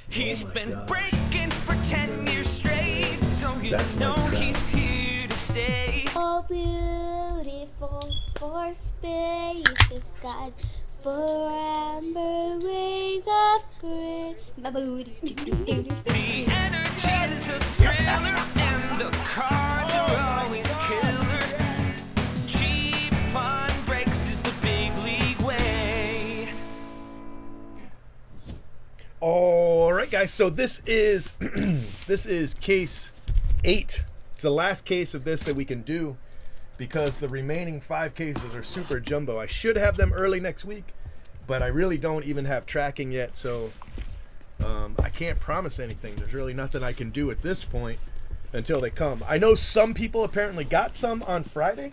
He's been breaking for 10 years straight, so you know he's here to stay. Oh, beautiful for spacious skies, for amber waves of grey. My booty. The energy's a thriller, and the cards are always killer. Cheap fun breaks is the big league way. All right, guys. So this is this is case 8. It's the last case of this that we can do because the remaining 5 cases are super jumbo. I should have them early next week, but I really don't even have tracking yet, so I can't promise anything. There's really nothing I can do at this point until they come. I know some people apparently got some on Friday.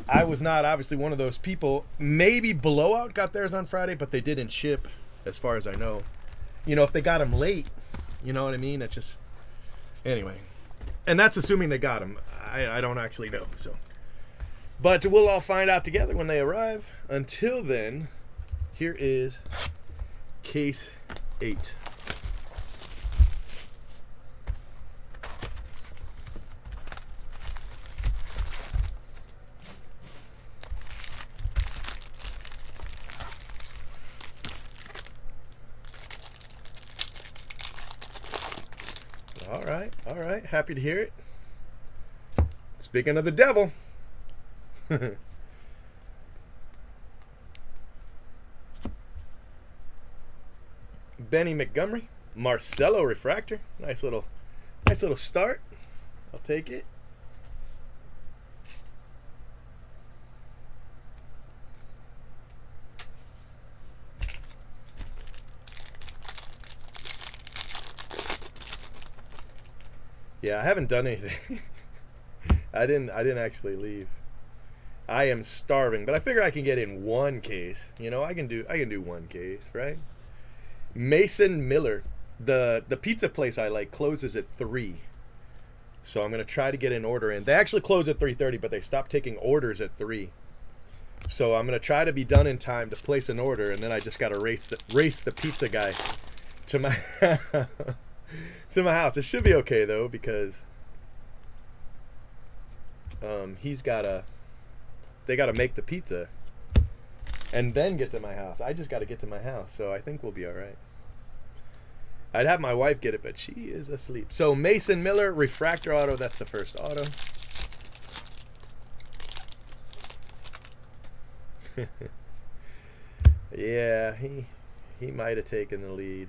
I was not obviously one of those people. Maybe Blowout got theirs on Friday, but they didn't ship as far as I know. You know, if they got them late, you know what I mean? It's just, anyway. And that's assuming they got them. I don't actually know. So, but we'll all find out together when they arrive. Until then, here is case 8. All right. Happy to hear it. Speaking of the devil. Benny Montgomery, Marcelo Refractor. Nice little start. I'll take it. Yeah, I haven't done anything. I didn't actually leave. I am starving, but I figure I can get in one case. You know, I can do one case, right? Mason Miller, the pizza place I like closes at 3. So I'm going to try to get an order in. They actually close at 3:30, but they stopped taking orders at 3. So I'm going to try to be done in time to place an order, and then I just got to race the pizza guy to my to my house. It should be okay though, because they gotta make the pizza and then get to my house. I just gotta get to my house, so I think we'll be all right. I'd have my wife get it, but she is asleep. So Mason Miller, refractor auto. That's the first auto. Yeah, he might have taken the lead.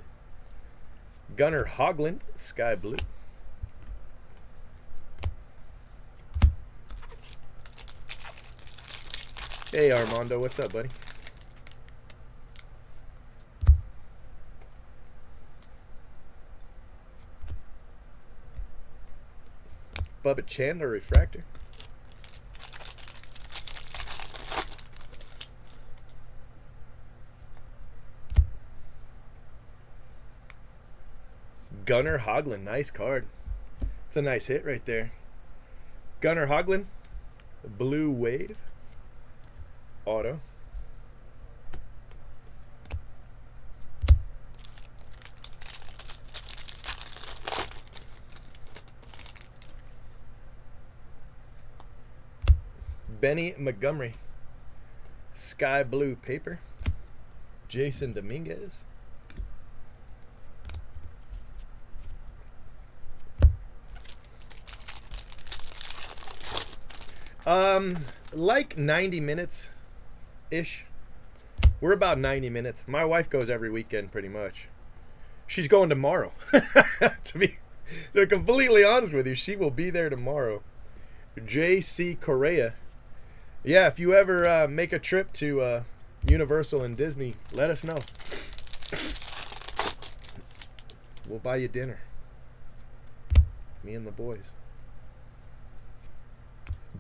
Gunnar Hoglund, sky blue. Hey Armando, what's up, buddy? Bubba Chandler, refractor. Gunnar Hoglund, nice card. It's a nice hit right there. Gunnar Hoglund, blue wave, auto. Benny Montgomery, sky blue paper. Jason Dominguez. Like 90 minutes ish. We're about 90 minutes. My wife goes every weekend pretty much. She's going tomorrow. To be completely honest with you, she will be there tomorrow. JC Correa. Yeah, if you ever make a trip to Universal and Disney, let us know. We'll buy you dinner. Me and the boys.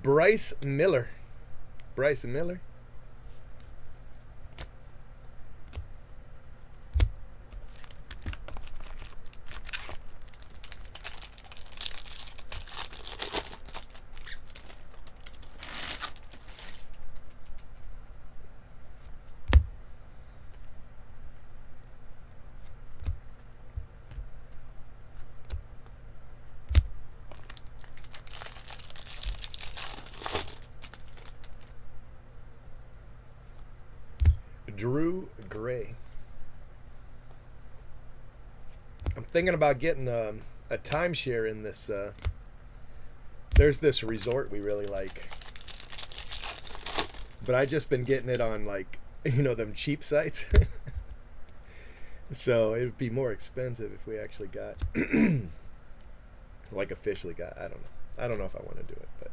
Bryce Miller. Bryce Miller. Drew Gray. I'm thinking about getting a timeshare in this. There's this resort we really like, but I just been getting it on like, you know, them cheap sites. So it would be more expensive if we actually got, like officially got. I don't know. I don't know if I want to do it, but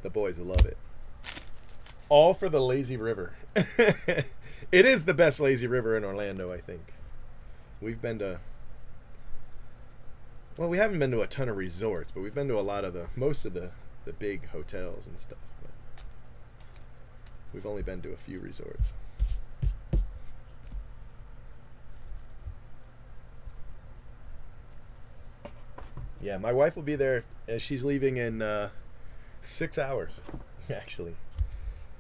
the boys will love it. All for the lazy river. It is the best lazy river in Orlando, I think. We've been to, well, we haven't been to a ton of resorts, but we've been to a lot of most of the big hotels and stuff. But we've only been to a few resorts. Yeah, my wife will be there. She's leaving in 6 hours, actually.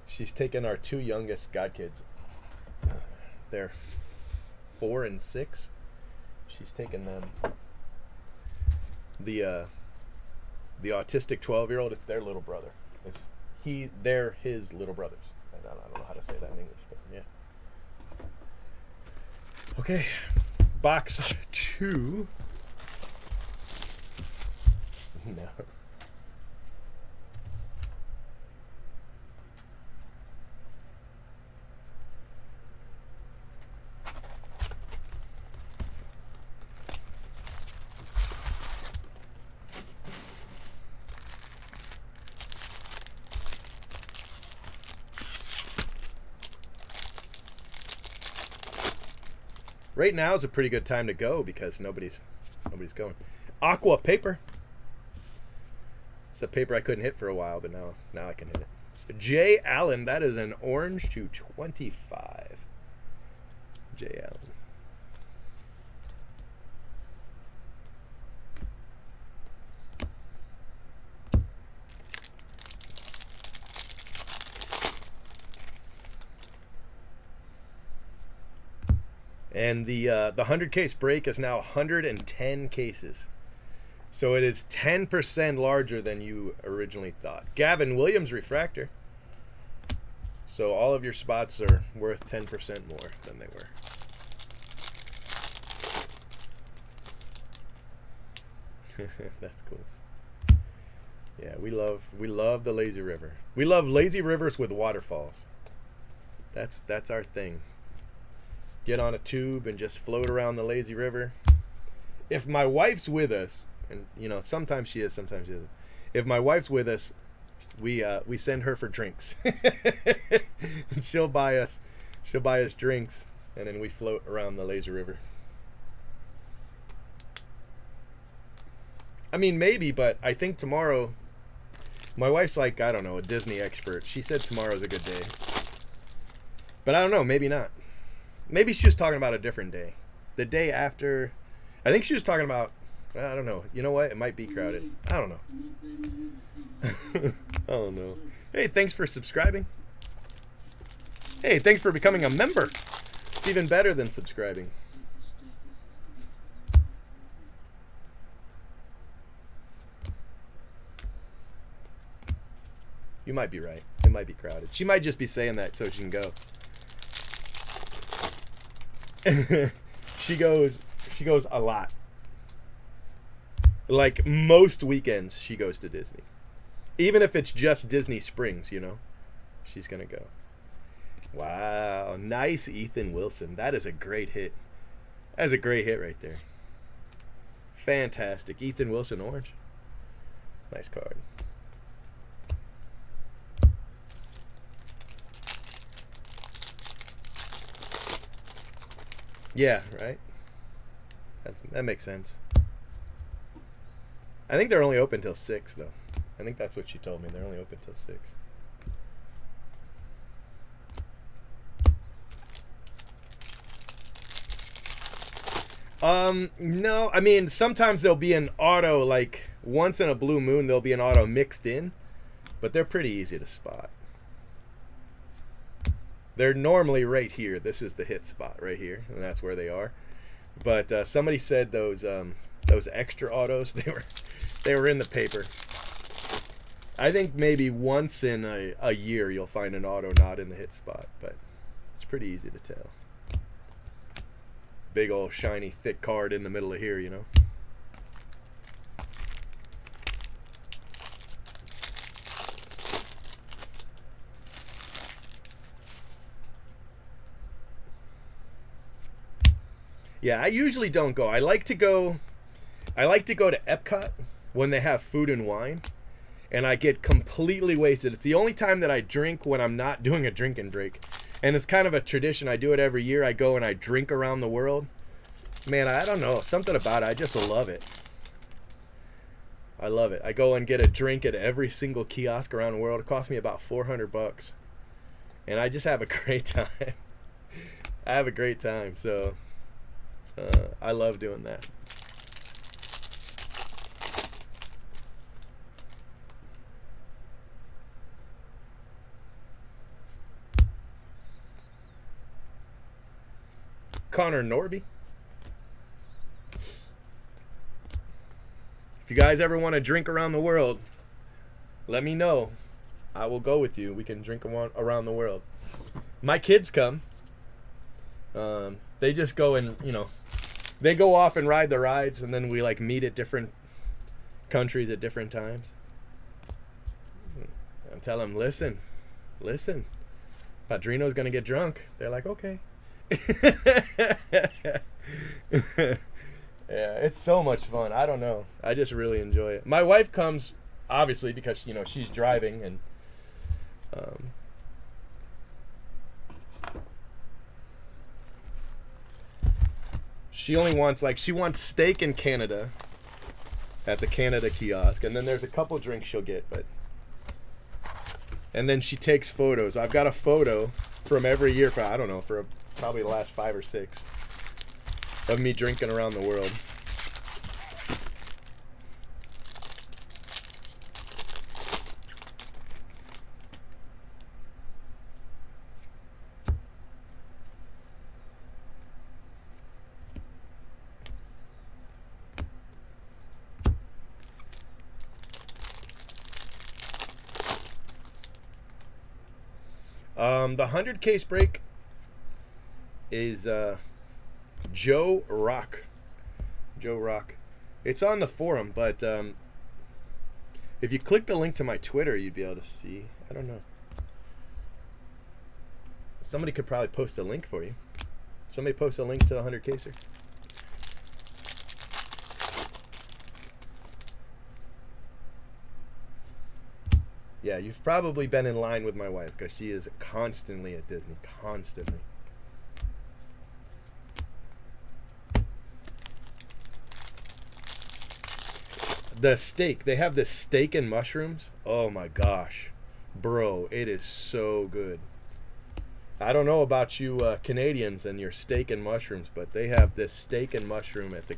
She's taking our 2 youngest godkids. They're 4 and 6. She's taking them. The autistic 12-year-old, it's their little brother. They're his little brothers. I don't know how to say that in English, but yeah. Okay, box 2. No. Right now is a pretty good time to go because nobody's going. Aqua paper. It's a paper I couldn't hit for a while, but now I can hit it. Jay Allen, that is an orange to 25. Jay Allen. And the 100 case break is now 110 cases. So it is 10% larger than you originally thought. Gavin Williams refractor. So all of your spots are worth 10% more than they were. That's cool. Yeah, we love the lazy river. We love lazy rivers with waterfalls. That's our thing. Get on a tube and just float around the lazy river. If my wife's with us, and you know, sometimes she is, sometimes she isn't. If my wife's with us, we send her for drinks. she'll buy us drinks, and then we float around the lazy river. I mean, maybe, but I think tomorrow, my wife's like, I don't know, a Disney expert. She said tomorrow's a good day. But I don't know, maybe not. Maybe she was talking about a different day. The day after, I think she was talking about, I don't know. You know what? It might be crowded. I don't know. I don't know. Hey, thanks for subscribing. Hey, thanks for becoming a member. It's even better than subscribing. You might be right. It might be crowded. She might just be saying that so she can go. She goes a lot. Like most weekends she goes to Disney. Even if it's just Disney Springs, you know. She's going to go. Wow, nice Ethan Wilson. That is a great hit. That is a great hit right there. Fantastic. Ethan Wilson orange. Nice card. Yeah, right? That makes sense. I think they're only open till 6, though. I think that's what she told me. They're only open till 6. No, I mean, sometimes there'll be an auto, like, once in a blue moon, there'll be an auto mixed in, but they're pretty easy to spot. They're normally right here. This is the hit spot right here, and that's where they are. But somebody said those extra autos, they were in the paper. I think maybe once in a year you'll find an auto not in the hit spot, but pretty easy to tell. Big old shiny thick card in the middle of here, you know. Yeah, I usually don't go. I like to go to Epcot when they have food and wine, and I get completely wasted. It's the only time that I drink when I'm not doing a drink and break. And it's kind of a tradition. I do it every year. I go and I drink around the world. Man, I don't know. Something about it. I just love it. I love it. I go and get a drink at every single kiosk around the world. It costs me about $400. And I just have a great time. I have a great time. So I love doing that. Connor Norby. If you guys ever want to drink around the world, let me know. I will go with you. We can drink around the world. My kids come. They just go and, you know, they go off and ride the rides, and then we like meet at different countries at different times. And tell them, listen, Padrino's gonna get drunk. They're like, okay. Yeah, it's so much fun. I don't know. I just really enjoy it. My wife comes, obviously, because, you know, she's driving, and she only wants, like, she wants steak in Canada at the Canada kiosk, and then there's a couple drinks she'll get, but, and then she takes photos. I've got a photo from every year for, I don't know, for probably the last 5 or 6 of me drinking around the world. The 100 case break is Joe Rock. Joe Rock. It's on the forum, but if you click the link to my Twitter, you'd be able to see. I don't know. Somebody could probably post a link for you. Somebody post a link to the 100 caser. Yeah, you've probably been in line with my wife because she is constantly at Disney. Constantly. The steak. They have this steak and mushrooms. Oh my gosh. Bro, it is so good. I don't know about you Canadians and your steak and mushrooms, but they have this steak and mushroom at the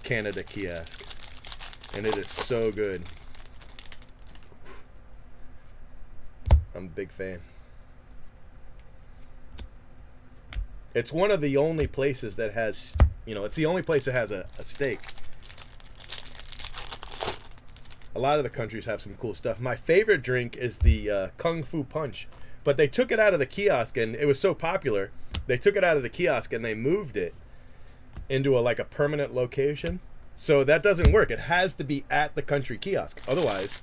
Canada kiosk. And it is so good. I'm a big fan. It's one of the only places that has, you know, it's the only place that has a steak. A lot of the countries have some cool stuff. My favorite drink is the Kung Fu Punch. But they took it out of the kiosk, and it was so popular, they took it out of the kiosk and they moved it into a permanent location. So that doesn't work. It has to be at the country kiosk. Otherwise,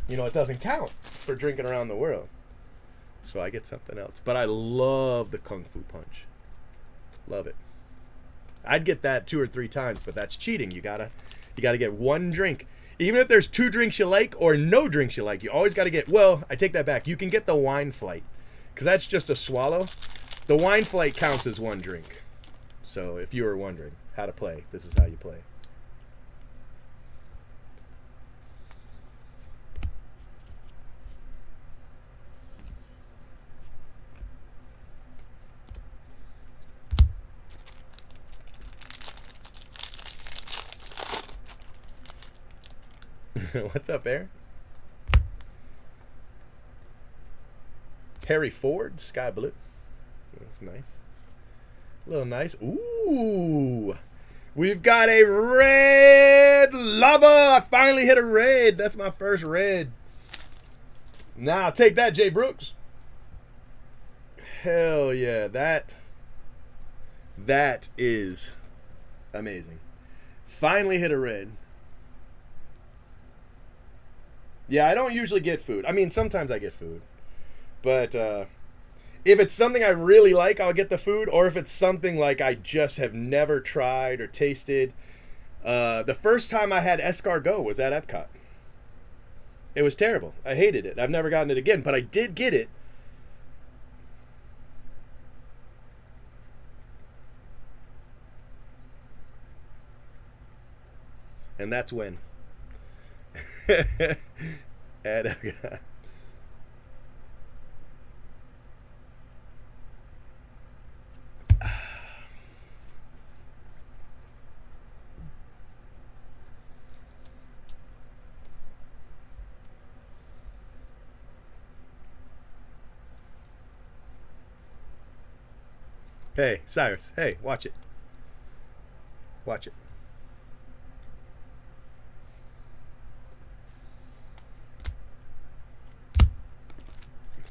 you know, it doesn't count for drinking around the world. So I get something else. But I love the Kung Fu Punch. Love it. I'd get that 2 or 3 times, but that's cheating. You gotta get one drink. Even if there's 2 drinks you like or no drinks you like, you always gotta get, well, I take that back. You can get the wine flight, because that's just a swallow. The wine flight counts as 1 drink. So if you were wondering how to play, this is how you play. What's up, Aaron? Harry Ford, Sky Blue. That's nice. A little nice. Ooh. We've got a red lava. I finally hit a red. That's my first red. Now, take that, Jay Brooks. Hell yeah, that is amazing. Finally hit a red. Yeah, I don't usually get food. I mean, sometimes I get food. But if it's something I really like, I'll get the food. Or if it's something like I just have never tried or tasted. The first time I had escargot was at Epcot. It was terrible. I hated it. I've never gotten it again, but I did get it. And that's when. At Epcot. Hey, Cyrus. Hey, watch it. Watch it.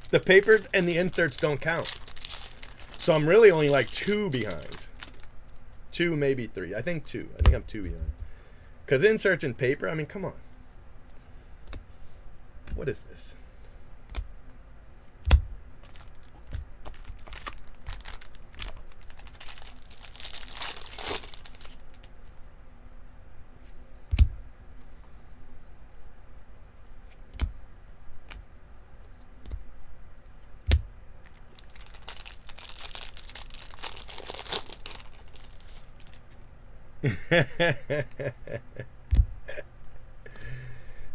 The paper and the inserts don't count. So I'm really only like 2 behind. 2, maybe 3. I think 2. I think I'm 2 behind. Because inserts and paper, I mean, come on. What is this?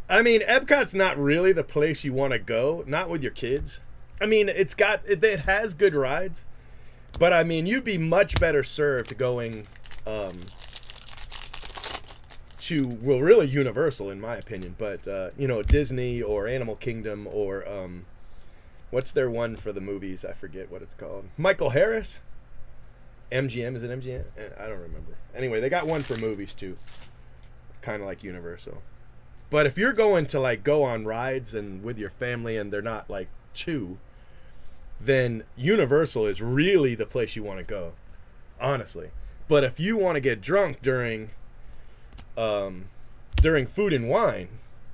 I mean, Epcot's not really the place you want to go, not with your kids. I mean, it has good rides, but I mean, you'd be much better served going to, well, really Universal in my opinion, but you know, Disney or Animal Kingdom or what's their one for the movies? I forget what it's called. Michael Harris? MGM, is it MGM? I don't remember. Anyway, they got one for movies too. Kind of like Universal. But if you're going to like go on rides and with your family and they're not like 2, then Universal is really the place you want to go. Honestly. But if you want to get drunk during Food and Wine,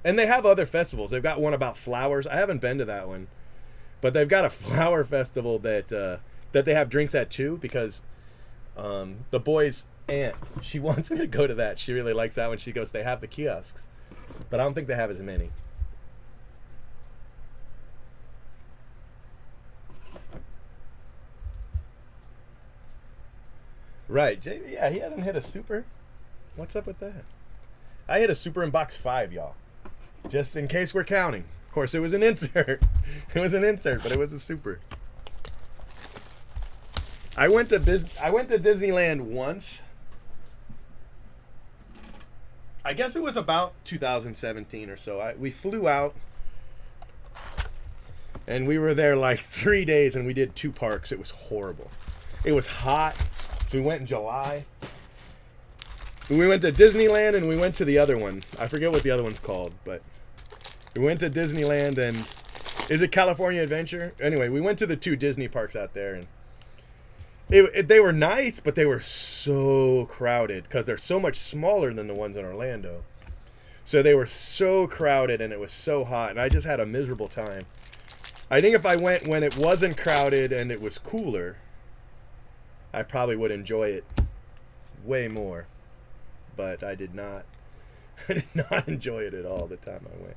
and they have other festivals. They've got one about flowers. I haven't been to that one. But they've got a flower festival that they have drinks at too, because the boy's aunt, she wants me to go to that. She really likes that one. She goes, they have the kiosks, but I don't think they have as many. Right, JV, yeah, he hasn't hit a super. What's up with that? I hit a super in box 5, y'all. Just in case we're counting. Of course, it was an insert. It was an insert, but it was a super. I went to Disneyland once. I guess it was about 2017 or so. We flew out, and we were there like 3 days, and we did 2 parks. It was horrible. It was hot, so we went in July. We went to Disneyland, and we went to the other one. I forget what the other one's called, but we went to Disneyland, and is it California Adventure? Anyway, we went to the 2 Disney parks out there, and they were nice, but they were so crowded because they're so much smaller than the ones in Orlando. So they were so crowded, and it was so hot, and I just had a miserable time. I think if I went when it wasn't crowded and it was cooler, I probably would enjoy it way more. But I did not. I did not enjoy it at all the time I went.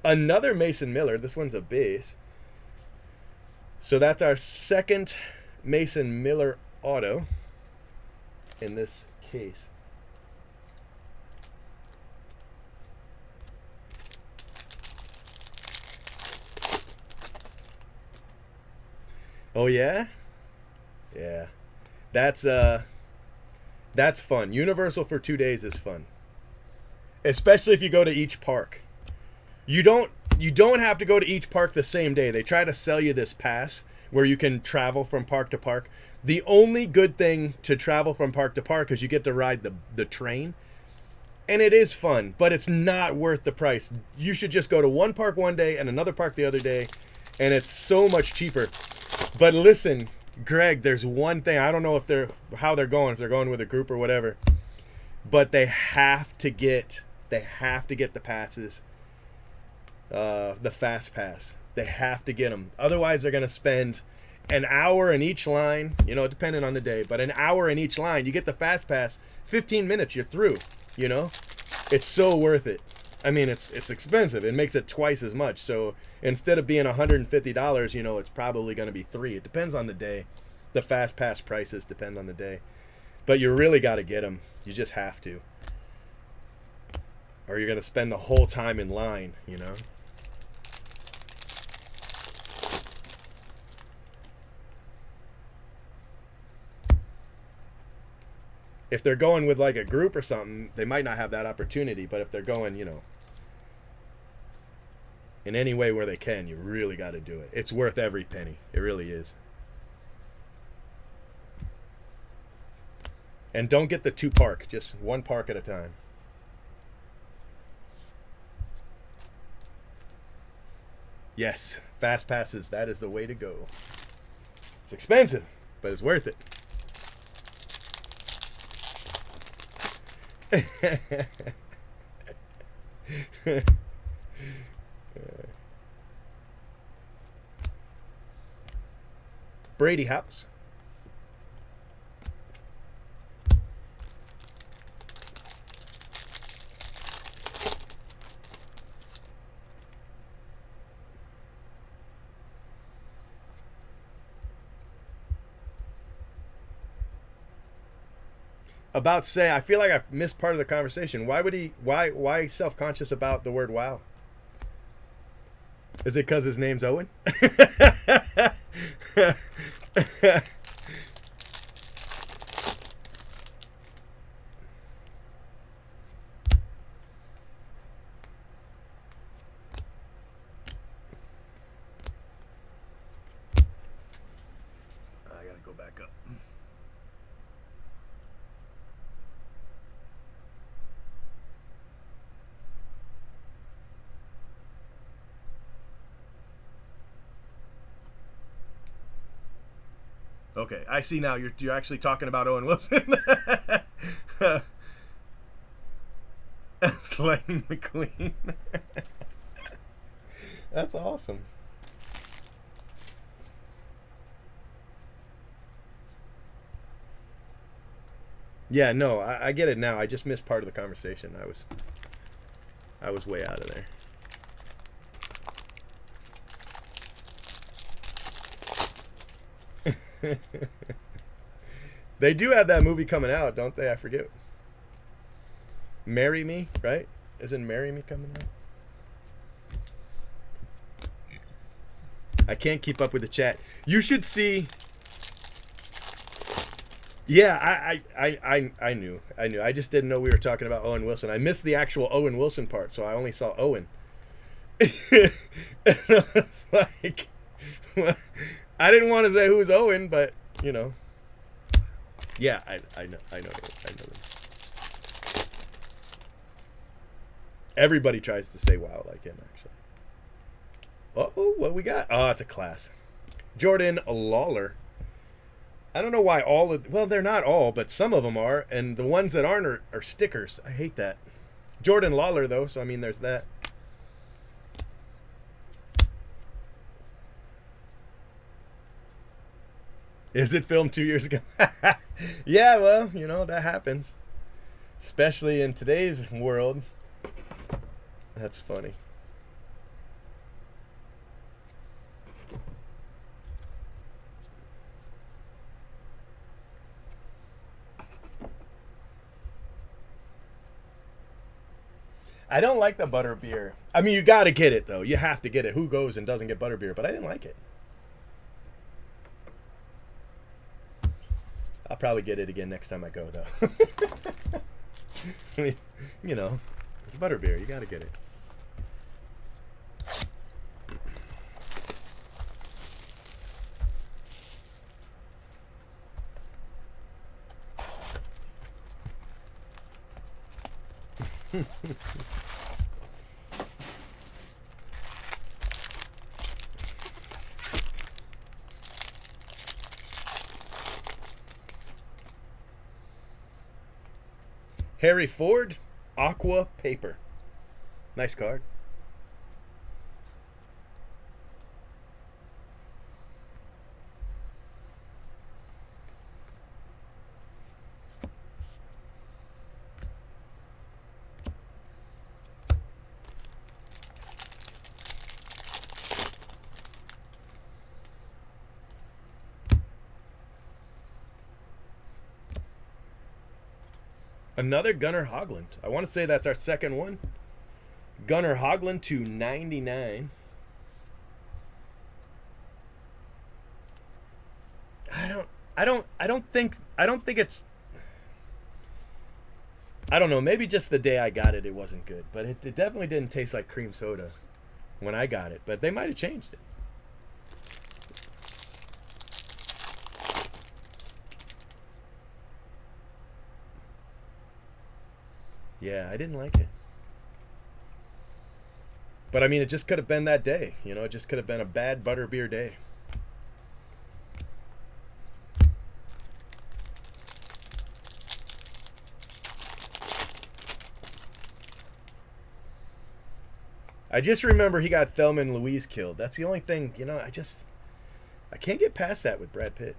Another Mason Miller. This one's a base. So that's our second Mason Miller auto in this case. Oh yeah? Yeah. That's fun. Universal for 2 days is fun. Especially if you go to each park. You don't have to go to each park the same day. They try to sell you this pass where you can travel from park to park. The only good thing to travel from park to park is you get to ride the train. And it is fun, but it's not worth the price. You should just go to one park one day and another park the other day, and it's so much cheaper. But listen, Greg, there's one thing. I don't know if how they're going, if they're going with a group or whatever. But they have to get the passes, the fast pass. They have to get them. Otherwise, they're gonna spend an hour in each line. You know, depending on the day, but an hour in each line. You get the fast pass, 15 minutes, you're through. You know, it's so worth it. I mean, it's expensive. It makes it twice as much. So instead of being $150, you know, it's probably going to be $3. It depends on the day. The fast pass prices depend on the day. But you really got to get them. You just have to. Or you're going to spend the whole time in line, you know. If they're going with like a group or something, they might not have that opportunity. But if they're going, you know, in any way where they can, you really got to do it. It's worth every penny. It really is. And don't get the 2 park, just 1 park at a time. Yes, fast passes, that is the way to go. It's expensive, but it's worth it. Brady House. About say, I feel like I missed part of the conversation. Why would he? Why self-conscious about the word "wow"? Is it because his name's Owen? I gotta go back up. Okay, I see now. You're actually talking about Owen Wilson. That's Lightning McQueen. That's awesome. Yeah, no, I get it now. I just missed part of the conversation. I was way out of there. They do have that movie coming out, don't they? I forget. Marry Me, right? Isn't Marry Me coming out? I can't keep up with the chat. You should see. Yeah, I knew. I just didn't know we were talking about Owen Wilson. I missed the actual Owen Wilson part, so I only saw Owen. And I was like, well, I didn't want to say who's Owen, but you know. Yeah, I know them. Everybody tries to say wow like him, actually. Uh-oh, what we got? Oh, it's a class. Jordan Lawler. I don't know why well, they're not all, but some of them are, and the ones that aren't are stickers. I hate that. Jordan Lawler, though, so I mean, there's that. Is it filmed 2 years ago? Yeah, well, you know, that happens. Especially in today's world. That's funny. I don't like the butter beer. I mean, you got to get it, though. You have to get it. Who goes and doesn't get butter beer? But I didn't like it. I'll probably get it again next time I go, though. I mean, you know, it's butter beer. You got to get it. Harry Ford, Aqua Paper. Nice card. Another Gunnar Hoglund. I want to say that's our second one. Gunnar Hoglund to 99. I don't think it's, I don't know, maybe just the day I got it wasn't good, but it definitely didn't taste like cream soda when I got it, but they might have changed it. Yeah, I didn't like it. But I mean, it just could have been that day. You know, it just could have been a bad butterbeer day. I just remember he got Thelma and Louise killed. That's the only thing, you know, I can't get past that with Brad Pitt.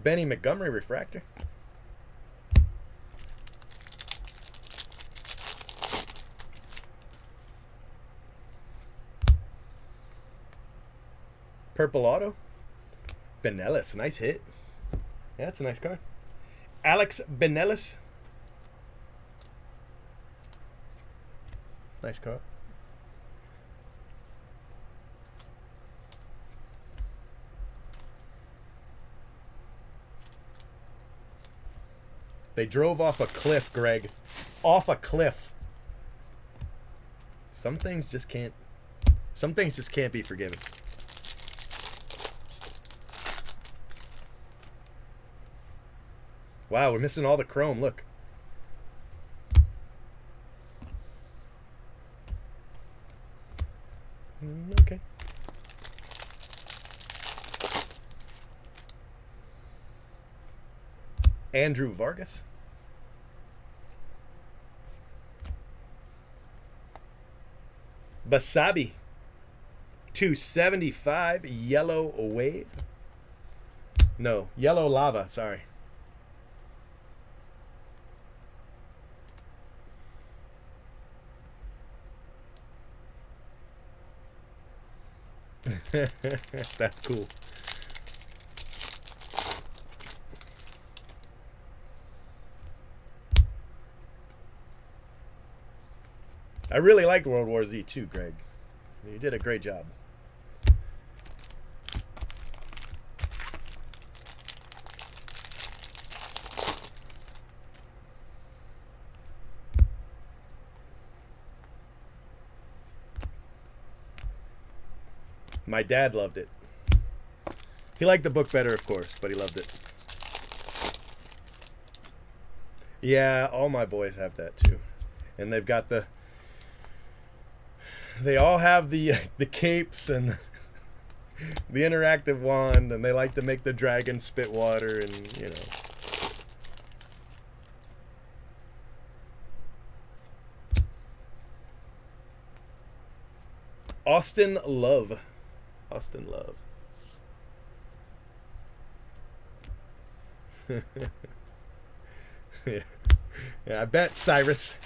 Benny Montgomery refractor. Purple auto. Benelis, nice hit. Yeah, that's a nice card. Alex Benelis. Nice card. They drove off a cliff, Greg. Off a cliff. Some things just can't be forgiven. Wow, we're missing all the chrome. Look. Okay. Andrew Vargas. Basabi. 275. Yellow Wave. No, Yellow Lava. Sorry. That's cool. I really liked World War Z too, Greg. You did a great job. My dad loved it. He liked the book better, of course, but he loved it. Yeah, all my boys have that too. And they've got they all have the capes and the interactive wand, and they like to make the dragon spit water, and you know. Austin Love. Austin Love. Yeah. Yeah, I bet, Cyrus.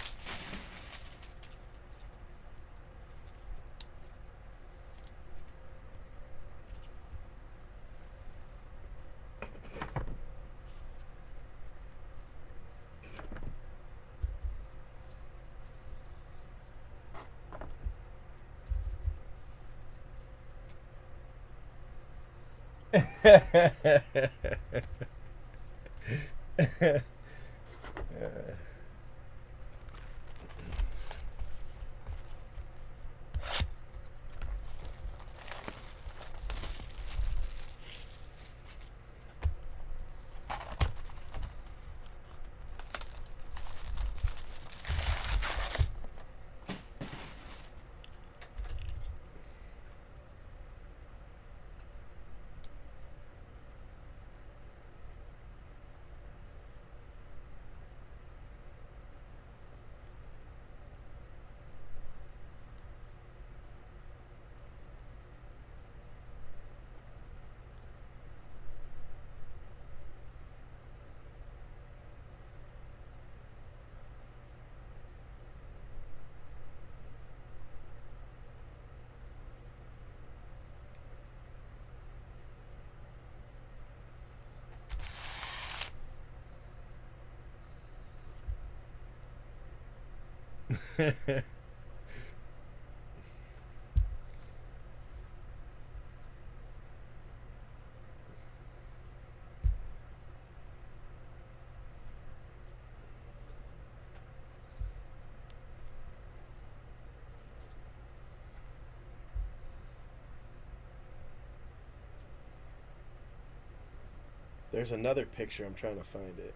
There's another picture. I'm trying to find it.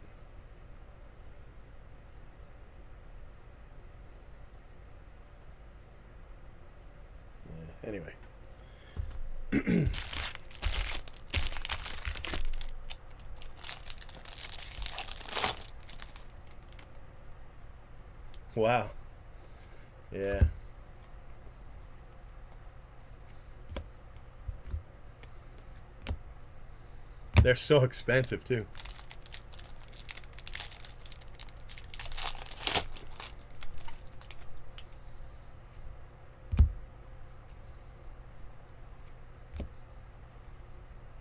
Anyway. Wow. Yeah. They're so expensive too.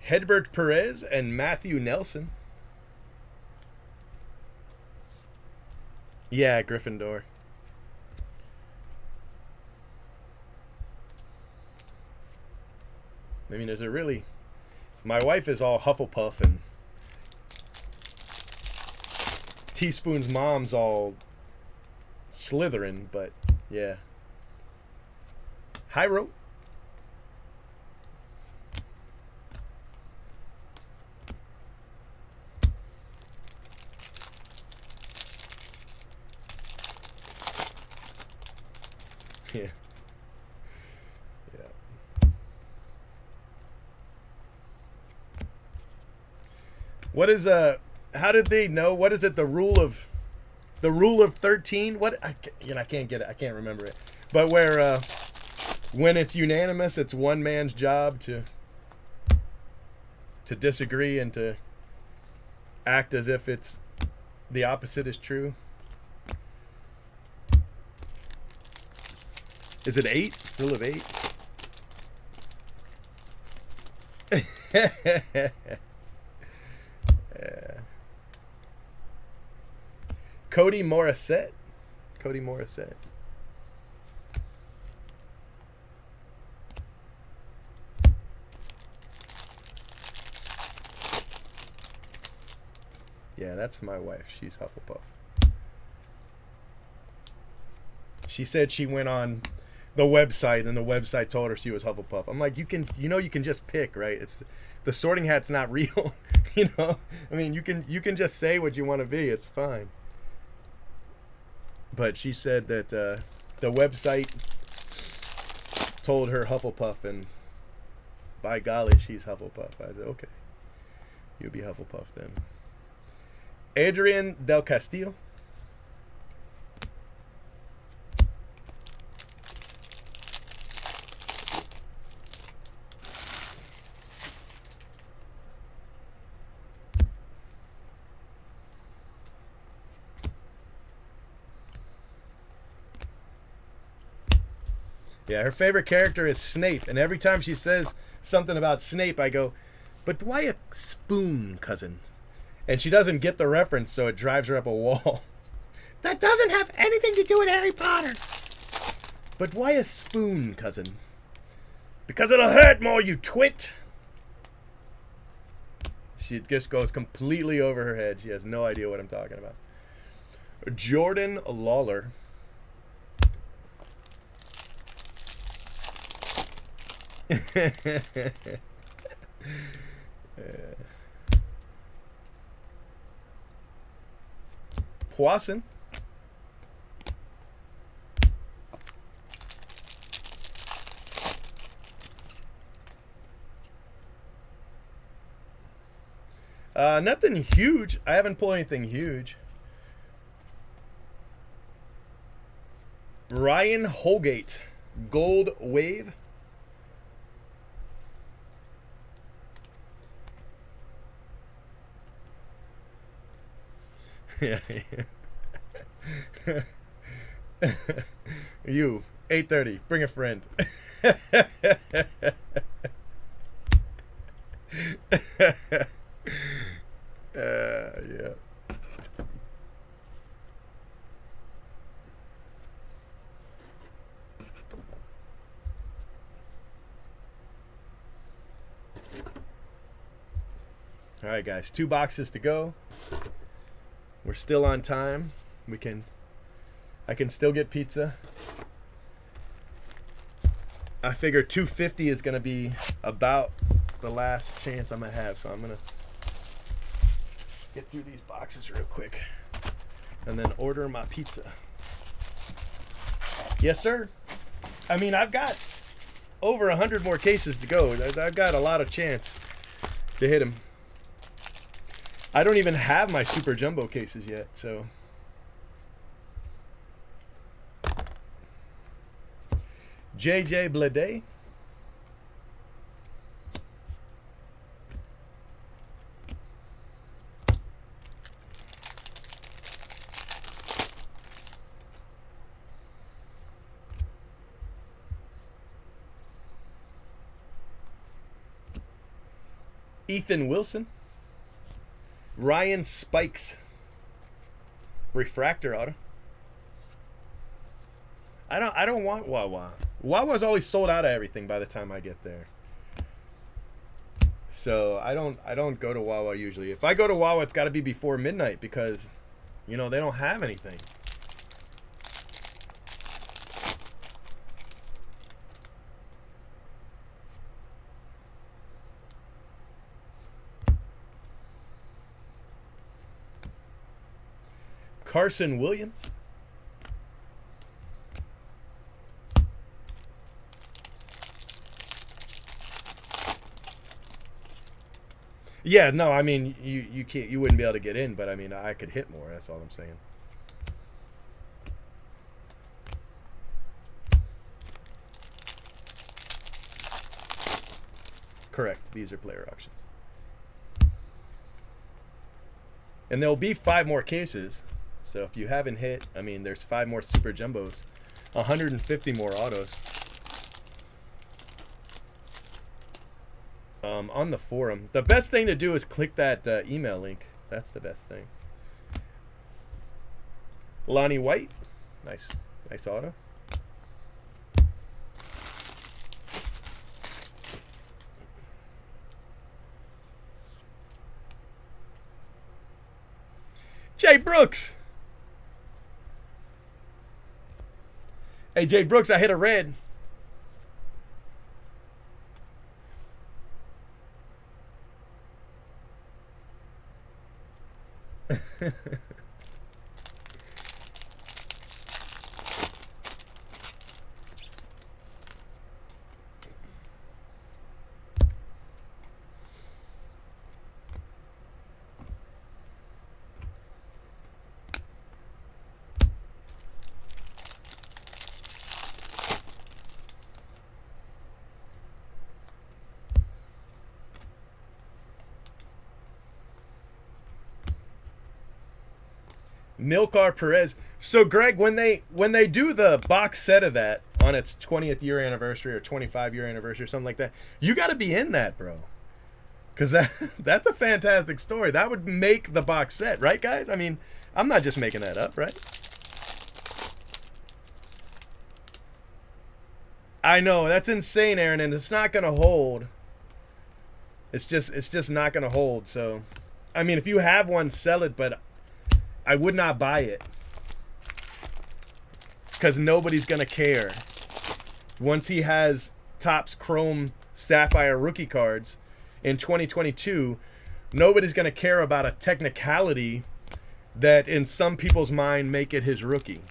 Hedbert Perez and Matthew Nelson. Yeah, Gryffindor. I mean, is it really? My wife is all Hufflepuff, and Teaspoon's mom's all Slytherin, but yeah. Hyro. Yeah. Yeah. What is how did they know? What is it? The rule of 13? What I can't get it. I can't remember it. But where when it's unanimous, it's one man's job to disagree and to act as if it's the opposite is true. Is it 8? Rule of 8? Cody Morissette. Cody Morissette. Yeah, that's my wife. She's Hufflepuff. She said she went on the website and the website told her she was Hufflepuff. I'm like, you can just pick, right? It's the Sorting Hat's not real. I mean, you can just say what you want to be. It's fine. But she said that the website told her Hufflepuff, and by golly, she's Hufflepuff. I said, okay, you'll be Hufflepuff then. Adrian Del Castillo. Yeah, her favorite character is Snape, and every time she says something about Snape, I go, but why a spoon, cousin? And she doesn't get the reference, so it drives her up a wall. That doesn't have anything to do with Harry Potter. But why a spoon, cousin? Because it'll hurt more, you twit. She just goes completely over her head. She has no idea what I'm talking about. Jordan Lawler. Poisson. Nothing huge. I haven't pulled anything huge. Ryan Holgate, Gold Wave. Yeah. You, 8:30. Bring a friend. Yeah. All right, guys, 2 boxes to go. We're still on time. I can still get pizza. I figure 250 is gonna be about the last chance I'm gonna have, so I'm gonna get through these boxes real quick and then order my pizza. Yes, sir. I mean, I've got over 100 more cases to go. I've got a lot of chance to hit them. I don't even have my super jumbo cases yet, so. JJ Blade. Ethan Wilson. Ryan Spikes. Refractor auto. I don't want Wawa. Wawa's always sold out of everything by the time I get there. So I don't go to Wawa usually. If I go to Wawa, it's got to be before midnight because, you know, they don't have anything. Carson Williams. Yeah, no, I mean you wouldn't be able to get in, but I mean I could hit more. That's all I'm saying. Correct. These are player auctions. And there'll be 5 more cases. So if you haven't hit, I mean, there's 5 more super jumbos, 150 more autos. On the forum, the best thing to do is click that email link. That's the best thing. Lonnie White, nice auto. Jay Brooks. Hey, Jay Brooks, I hit a red. Milcar Perez. So Greg, when they do the box set of that on its 20th year anniversary or 25-year anniversary or something like that, you got to be in that, bro. Because that's a fantastic story. That would make the box set, right, guys? I mean, I'm not just making that up, right? I know, that's insane, Aaron, and it's not going to hold. It's just not going to hold. So, I mean, if you have one, sell it, but I would not buy it because nobody's going to care. Once he has Topps Chrome Sapphire rookie cards in 2022, nobody's going to care about a technicality that in some people's mind make it his rookie.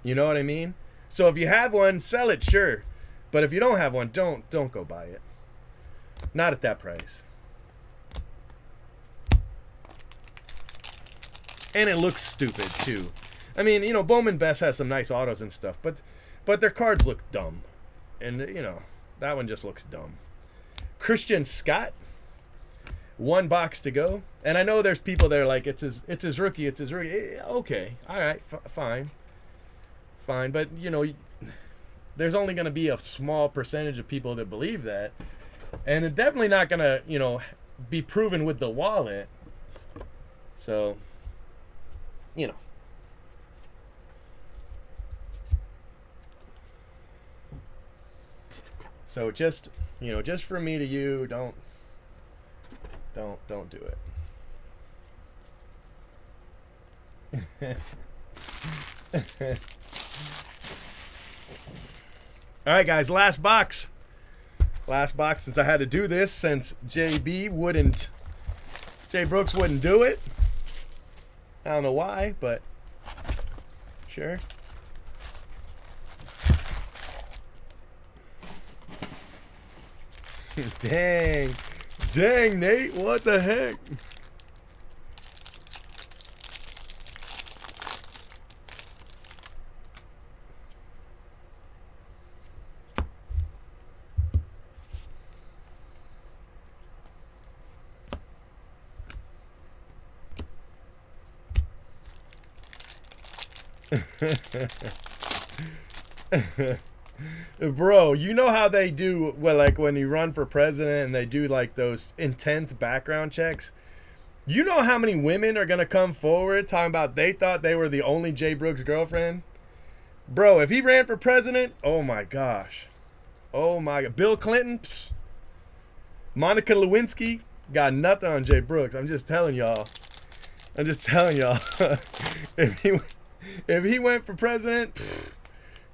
You know what I mean? So if you have one, sell it, sure. But if you don't have one, don't go buy it. Not at that price. And it looks stupid, too. I mean, you know, Bowman Best has some nice autos and stuff, but their cards look dumb. And, you know, that one just looks dumb. Christian Scott. 1 box to go. And I know there's people that are like, it's his rookie, it's his rookie. Okay, all right, fine. Fine, but, you know, there's only going to be a small percentage of people that believe that. And it's definitely not going to, you know, be proven with the wallet. So, you know. So just, just from me to you, don't do it. All right, guys, last box. Last box, since I had to do this, since Jay Brooks wouldn't do it. I don't know why, but sure. Dang, Nate, what the heck? Bro, you know how they do, well, like when you run for president and they do like those intense background checks? You know how many women are gonna come forward talking about they thought they were the only Jay Brooks girlfriend? Bro, if he ran for president, oh my gosh. Oh my god. Bill Clinton, psh. Monica Lewinsky got nothing on Jay Brooks. I'm just telling y'all. If he went for president, pff,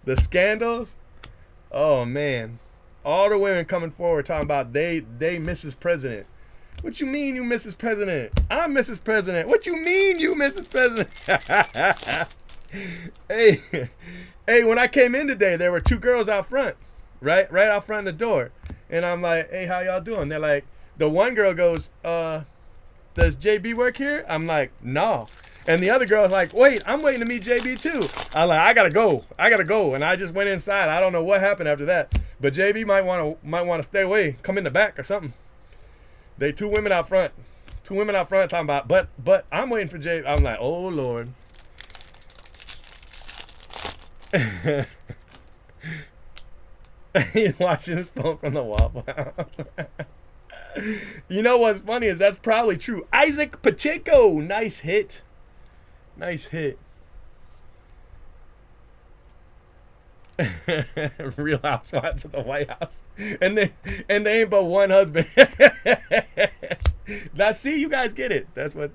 the scandals, oh man. All the women coming forward talking about they Mrs. President. What you mean you Mrs. President? I'm Mrs. President. What you mean you Mrs. President? Hey, when I came in today, there were two girls out front, right out front of the door. And I'm like, hey, how y'all doing? They're like, the one girl goes, does JB work here? I'm like, no. And the other girl's like, wait, I'm waiting to meet JB too. I'm like, I gotta go. And I just went inside. I don't know what happened after that. But JB might want to stay away, come in the back or something. They two women out front talking about, but I'm waiting for JB. I'm like, oh Lord. He's watching his phone from the Waffle House. You know what's funny is that's probably true. Isaac Pacheco, nice hit. Real Housewives of the White House, and they ain't but one husband. Now, see, you guys get it. That's what.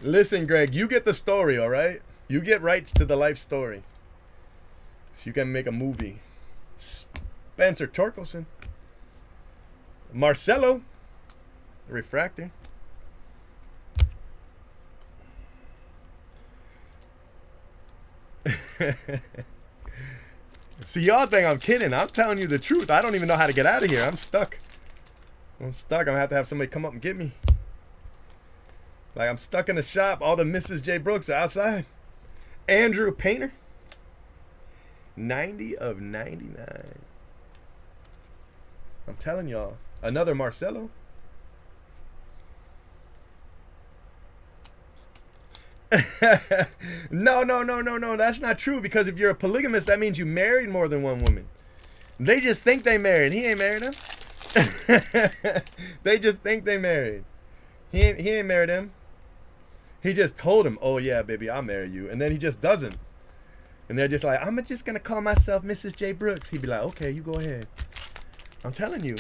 Listen, Greg, you get the story, all right? You get rights to the life story. So you can make a movie. Spencer Torkelson. Marcelo. Refractor. See, y'all think I'm kidding. I'm telling you the truth. I don't even know how to get out of here. I'm stuck. I'm gonna have somebody come up and get me. Like, I'm stuck in the shop. All the Mrs. J. Brooks are outside. Andrew Painter. 90 of 99. I'm telling y'all. Another Marcelo. No. That's not true, because if you're a polygamist, that means you married more than one woman. They just think they married. He ain't married him. They just think they married. He ain't married him. He just told him, oh yeah, baby, I'll marry you. And then he just doesn't. And they're just like, I'm just going to call myself Mrs. J. Brooks. He'd be like, okay, you go ahead. I'm telling you.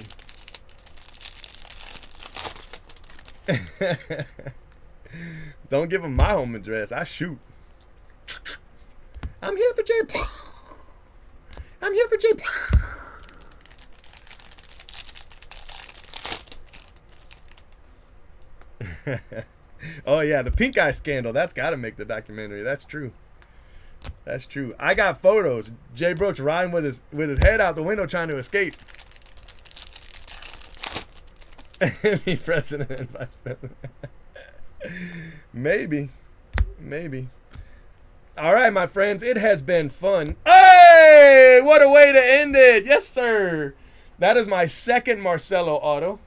Don't give him my home address. I shoot. I'm here for J. I'm here for J. Oh yeah, the pink eye scandal. That's got to make the documentary. That's true. That's true. I got photos. Jay Brooks riding with his head out the window trying to escape. Be president and vice president. Maybe. All right, my friends. It has been fun. Hey, what a way to end it. Yes, sir. That is my second Marcelo auto.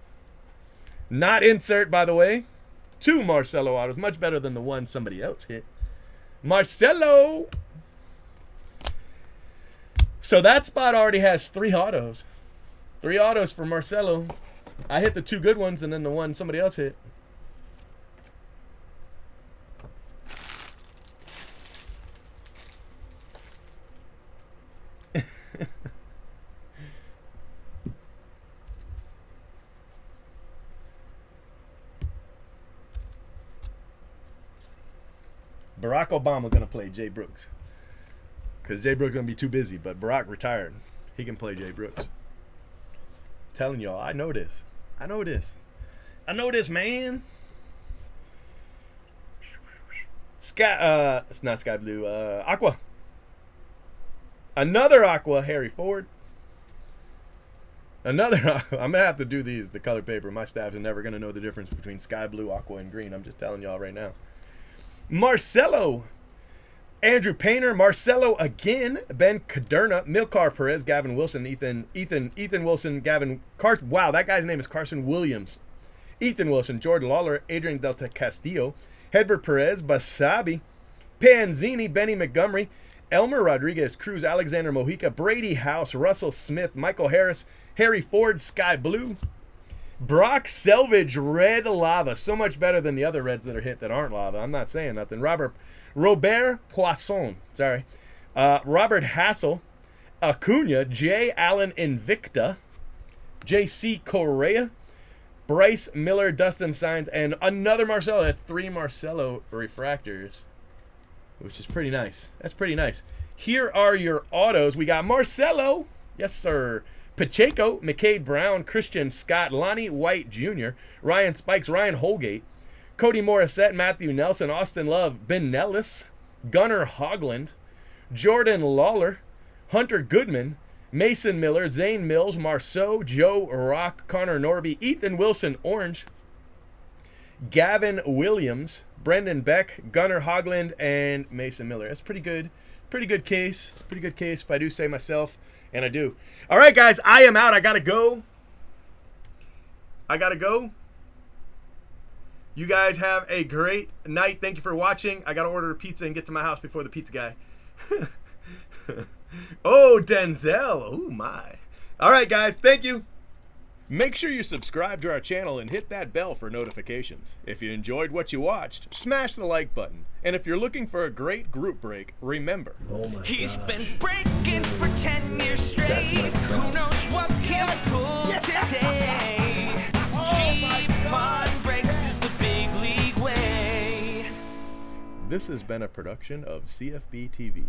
Not insert, by the way. 2 Marcelo autos. Much better than the one somebody else hit. Marcelo. So that spot already has 3 autos. 3 autos for Marcelo. I hit the 2 good ones and then the one somebody else hit. Barack Obama gonna play Jay Brooks because Jay Brooks gonna be too busy. But Barack retired. He can play Jay Brooks. Telling y'all, I know this. I know this. I know this, man. Sky, it's not sky blue. Aqua. Another Aqua, Harry Ford. Another. I'm gonna have to do these. The color paper. My staff is never gonna know the difference between sky blue, aqua, and green. I'm just telling y'all right now. Marcelo. Andrew Painter, Marcelo again, Ben Caderna, Milcar Perez, Gavin Wilson, Ethan Wilson, Gavin Carson. Wow, that guy's name is Carson Williams. Ethan Wilson, Jordan Lawler, Adrian Delta Castillo, Hedbert Perez, Basabi, Panzini, Benny Montgomery, Elmer Rodriguez, Cruz, Alexander Mojica, Brady House, Russell Smith, Michael Harris, Harry Ford, Sky Blue, Brock Selvage, Red Lava. So much better than the other reds that are hit that aren't lava. I'm not saying nothing. Robert Poisson, sorry. Robert Hassel, Acuna, J. Allen Invicta, J.C. Correa, Bryce Miller, Dustin Signs, and another Marcelo. That's 3 Marcelo refractors, which is pretty nice. That's pretty nice. Here are your autos. We got Marcelo. Yes, sir. Pacheco, McCade Brown, Christian Scott, Lonnie White Jr., Ryan Spikes, Ryan Holgate, Cody Morissette, Matthew Nelson, Austin Love, Ben Nellis, Gunnar Hogland, Jordan Lawler, Hunter Goodman, Mason Miller, Zane Mills, Marceau, Joe Rock, Connor Norby, Ethan Wilson, Orange, Gavin Williams, Brendan Beck, Gunnar Hogland, and Mason Miller. That's pretty good. Pretty good case. Pretty good case if I do say myself, and I do. All right, guys, I am out. I got to go. You guys have a great night. Thank you for watching. I got to order a pizza and get to my house before the pizza guy. Oh, Denzel. Oh, my. All right, guys. Thank you. Make sure you subscribe to our channel and hit that bell for notifications. If you enjoyed what you watched, smash the like button. And if you're looking for a great group break, remember. Oh my He's gosh. been breaking for 10 years straight. That's my Who crap. knows what he'll pull today? Cheap fun breaks is the big league way. This has been a production of CFB TV.